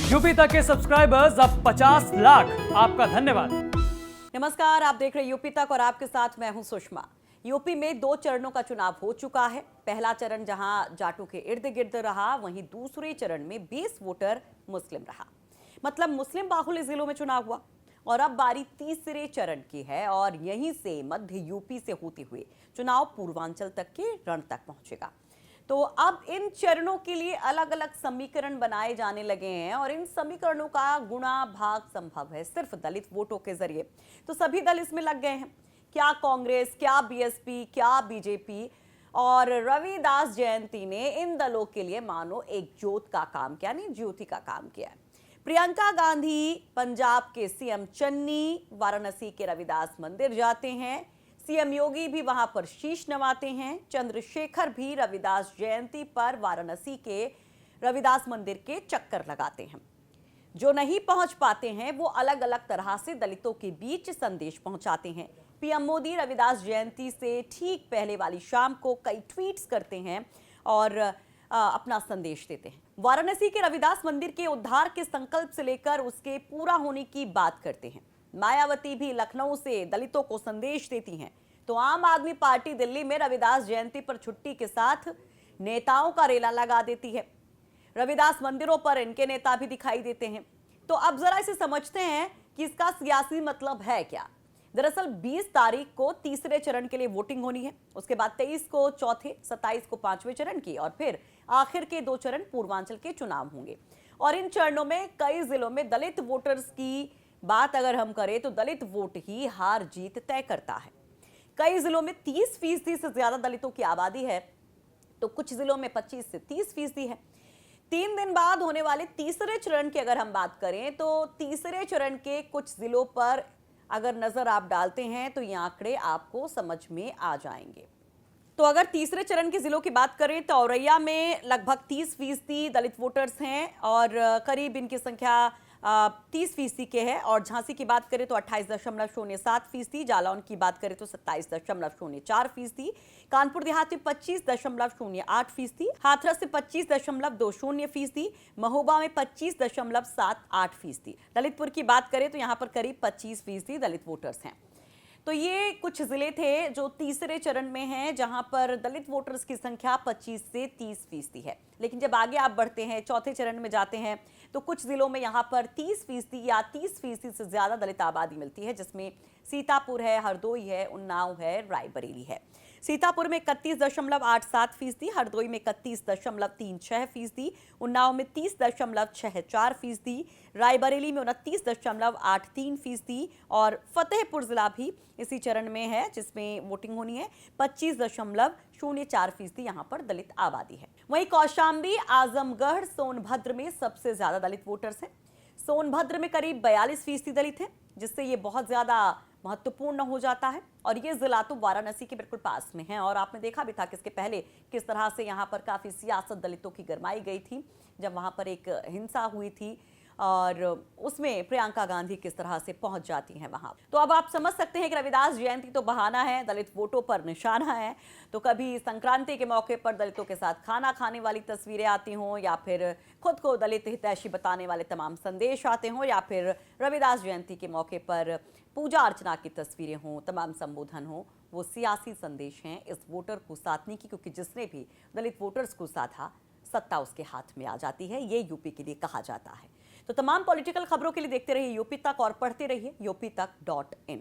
UP तक के subscribers अब 50 लाख। आपका धन्यवाद। नमस्कार, आप देख रहे यूपी तक और आपके साथ मैं हूं सुषमा। यूपी में 2 चरणों का चुनाव हो चुका है। पहला चरण जहां जाटों के इर्द गिर्द रहा, वहीं दूसरे चरण में 20 वोटर मुस्लिम रहा। मतलब मुस्लिम बाहुल्य जिलों में चुनाव हुआ और अब बारी तीसरे चरण की है और यहीं से मध्य यूपी से होते हुए चुनाव पूर्वांचल तक के रण तक पहुंचेगा। तो अब इन चरणों के लिए अलग अलग समीकरण बनाए जाने लगे हैं और इन समीकरणों का गुणा भाग संभव है सिर्फ दलित वोटों के जरिए। तो सभी दल इसमें लग गए हैं, क्या कांग्रेस, क्या बीएसपी, क्या बीजेपी। और रविदास जयंती ने इन दलों के लिए मानो एक ज्योत का काम किया, यानी ज्योति का काम किया है। प्रियंका गांधी पंजाब के सीएम चन्नी वाराणसी के रविदास मंदिर जाते हैं, सीएम योगी भी वहां पर शीश नवाते हैं, चंद्रशेखर भी रविदास जयंती पर वाराणसी के रविदास मंदिर के चक्कर लगाते हैं। जो नहीं पहुंच पाते हैं वो अलग अलग तरह से दलितों के बीच संदेश पहुंचाते हैं। पीएम मोदी रविदास जयंती से ठीक पहले वाली शाम को कई ट्वीट्स करते हैं और अपना संदेश देते हैं। वाराणसी के रविदास मंदिर के उद्धार के संकल्प से लेकर उसके पूरा होने की बात करते हैं। मायावती भी लखनऊ से दलितों को संदेश देती हैं, तो आम आदमी पार्टी दिल्ली में रविदास जयंती पर छुट्टी के साथ नेताओं का रेला लगा देती है। रविदास मंदिरों पर इनके नेता भी दिखाई देते हैं। तो अब जरा इसे समझते हैं कि इसका सियासी मतलब है क्या। दरअसल 20 तारीख को तीसरे चरण के लिए वोटिंग होनी है, उसके बाद 23 को चौथे, 27 को पांचवें चरण की और फिर आखिर के 2 चरण पूर्वांचल के चुनाव होंगे। और इन चरणों में कई जिलों में दलित वोटर्स की बात अगर हम करें तो दलित वोट ही हार जीत तय करता है। कई जिलों में 30% से ज्यादा दलितों की आबादी है, तो कुछ जिलों में 25 से 30% है। 3 दिन बाद होने वाले तीसरे चरण की अगर हम बात करें तो तीसरे चरण के कुछ जिलों पर अगर नजर आप डालते हैं तो ये आंकड़े आपको समझ में आ जाएंगे। तो अगर तीसरे चरण के जिलों की बात करें तो औरैया में लगभग 30% दलित वोटर्स हैं और करीब इनकी संख्या 30% के है। और झांसी की बात करें तो 28.07%, जालौन की बात करें तो 27.04%, कानपुर देहात में 25.08%, हाथरस से 25.20%, महोबा में 25.78%। ललितपुर की बात करें तो यहाँ पर करीब 25% दलित वोटर्स हैं। तो ये कुछ जिले थे जो तीसरे चरण में हैं, जहां पर दलित वोटर्स की संख्या 25 से 30% है। लेकिन जब आगे आप बढ़ते हैं, चौथे चरण में जाते हैं, तो कुछ जिलों में यहां पर 30% या 30% से ज्यादा दलित आबादी मिलती है, जिसमें सीतापुर है, हरदोई है, उन्नाव है, रायबरेली है। सीतापुर में 31.87%, हरदोई में 31.36%, उन्नाव में 30.64%, रायबरेली में 29.83% और फतेहपुर जिला भी इसी चरण में है जिसमें वोटिंग होनी है। 25.04% यहां पर दलित आबादी है। वहीं कौशाम्बी, आजमगढ़, सोनभद्र में सबसे ज्यादा दलित वोटर्स हैं। सोनभद्र में करीब 42% दलित हैं, जिससे ये बहुत ज्यादा महत्वपूर्ण हो जाता है। और ये जिला तो वाराणसी के बिल्कुल पास में है और आपने देखा भी था कि इसके पहले किस तरह से यहाँ पर काफी सियासत दलितों की गरमाई गई थी, जब वहां पर एक हिंसा हुई थी और उसमें प्रियंका गांधी किस तरह से पहुंच जाती हैं वहां। तो अब आप समझ सकते हैं कि रविदास जयंती तो बहाना है, दलित वोटों पर निशाना है। तो कभी संक्रांति के मौके पर दलितों के साथ खाना खाने वाली तस्वीरें आती हों, या फिर खुद को दलित हितैषी बताने वाले तमाम संदेश आते हों, या फिर रविदास जयंती के मौके पर पूजा अर्चना की तस्वीरें हों, तमाम संबोधन हो, वो सियासी संदेश हैं इस वोटर को साधने की, क्योंकि जिसने भी दलित वोटर्स को साधा सत्ता उसके हाथ में आ जाती है। ये यूपी के लिए कहा जाता है। तो तमाम पॉलिटिकल खबरों के लिए देखते रहिए यूपी तक और पढ़ते रहिए यूपी तक.in।